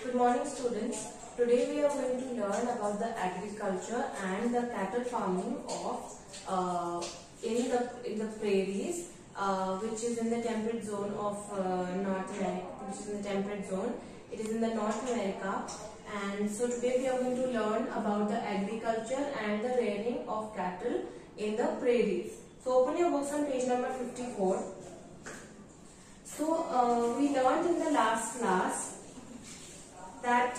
Good morning, students. Today we are going to learn about the agriculture and the cattle farming of in the prairies, which is in the temperate zone of North America. Which is in the temperate zone. It is in the North America, and so today we are going to learn about the agriculture and the rearing of cattle in the prairies. So open your books on page number 54. So we learned in the last class that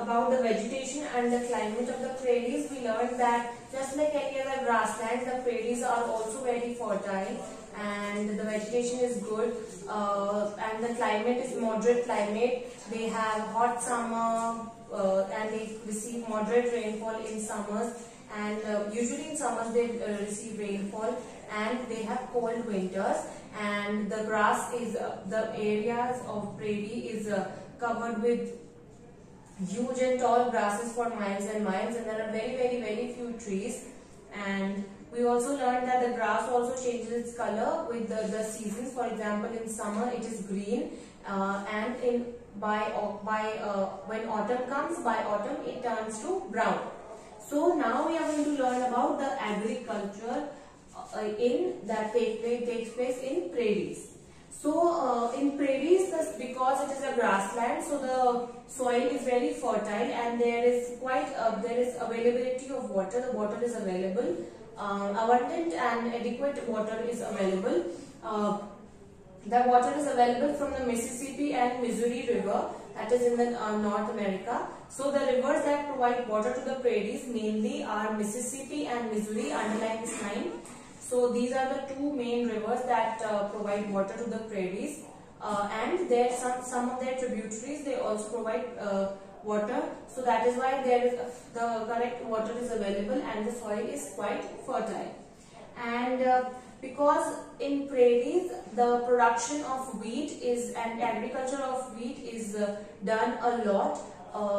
about the vegetation and the climate of the prairies. We learned that just like any other grassland, the prairies are also very fertile and the vegetation is good, and the climate is moderate climate. They have hot summer and they receive moderate rainfall in summers, and usually in summers they receive rainfall, and they have cold winters, and the grass is the areas of prairie is covered with huge and tall grasses for miles and miles, and there are very few trees. And we also learned that the grass also changes its color with the seasons. For example, in summer it is green, and when autumn comes, by autumn it turns to brown. So now we are going to learn about the agriculture that takes place in prairies. So in prairies, because it is a grassland, so the soil is very fertile, and there is availability of water. The water is available, abundant and adequate water is available. The water is available from the Mississippi and Missouri River, that is in the North America. So the rivers that provide water to the prairies mainly are Mississippi and Missouri. Underline this line. So these are the two main rivers that provide water to the prairies, and there some of their tributaries, they also provide water. So that is why the correct water is available and the soil is quite fertile. And because in prairies the production of wheat and agriculture of wheat is done a lot,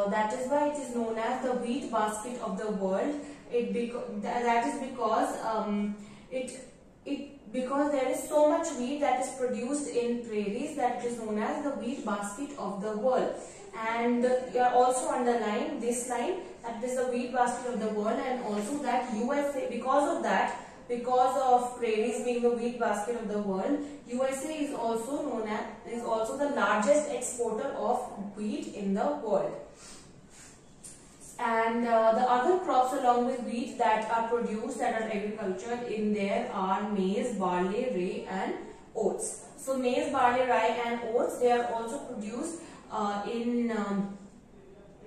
that is why it is known as the wheat basket of the world. That is because because there is so much wheat that is produced in prairies, that it is known as the wheat basket of the world. And you are also underline this line, that is the wheat basket of the world, and also that USA, because of prairies being the wheat basket of the world, USA is also the largest exporter of wheat in the world. And the other crops along with wheat that are produced, that are agricultured in there, are maize, barley, rye and oats. So maize, barley, rye and oats, they are also produced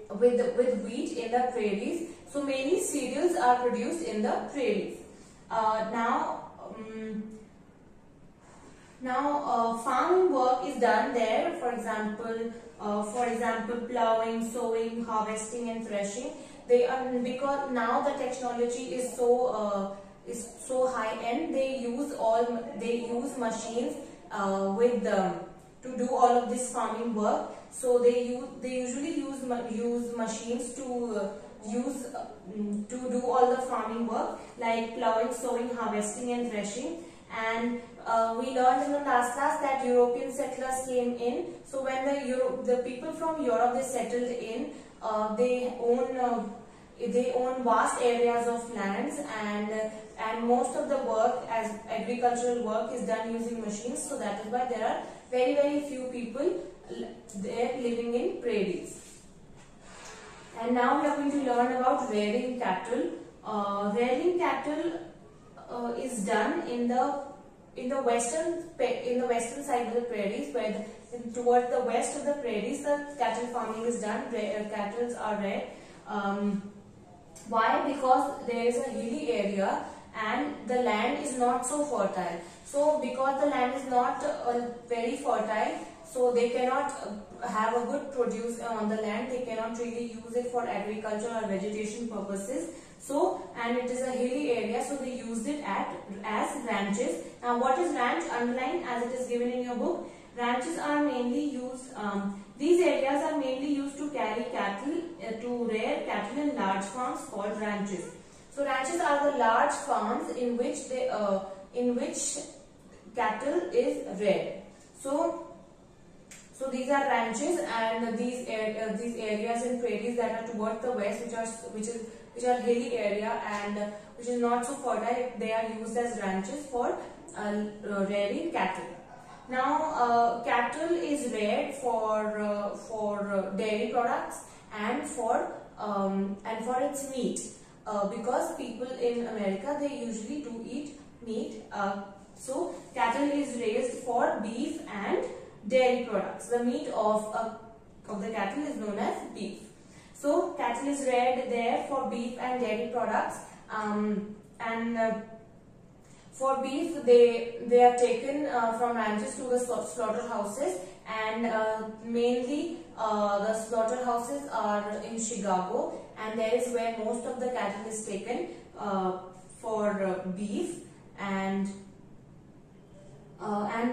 with wheat in the prairies. So many cereals are produced in the prairies. Now farming work is done there. For example, plowing, sowing, harvesting, and threshing. Because now the technology is so high end. They use machines to do all of this farming work. So they usually use machines to do all the farming work, like plowing, sowing, harvesting, and threshing. And we learned in the last class that European settlers came in. So when the people from Europe, they settled in, they own vast areas of lands, and most of the work as agricultural work is done using machines. So that is why there are very few people there living in prairies. And now we are going to learn about rearing cattle. Rearing cattle is done in the western side of the prairies, where towards the west of the prairies the cattle farming is done. Cattle are reared. Why? Because there is a hilly area and the land is not so fertile. So because the land is not very fertile, so they cannot have a good produce on the land. They cannot really use it for agriculture or vegetation purposes. So, and it is a hilly area, so they used it as ranches. Now what is ranch? Underline as it is given in your book. Ranches are mainly used, these areas are mainly used to carry cattle, to rear cattle in large farms called ranches. So ranches are the large farms in which cattle is reared. So these are ranches, and these these areas and prairies that are towards the west, which are hilly area and which is not so fertile, they are used as ranches for rearing cattle. Now, cattle is reared for dairy products and for its meat, because people in America, they usually do eat meat. So cattle is raised for beef and dairy products. The meat of the cattle is known as beef. So cattle is reared there for beef and dairy products, for beef, they are taken from ranches to the slaughterhouses, and mainly the slaughterhouses are in Chicago, and there is where most of the cattle is taken for beef. And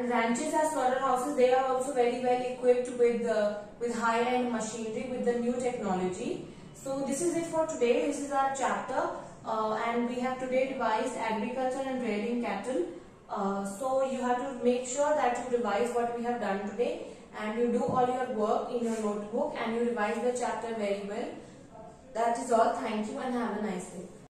ranches as slaughterhouses, they are also very well equipped with high-end machinery, with the new technology. So this is it for today. This is our chapter. And we have today revised agriculture and rearing cattle. So you have to make sure that you revise what we have done today, and you do all your work in your notebook and you revise the chapter very well. That is all. Thank you and have a nice day.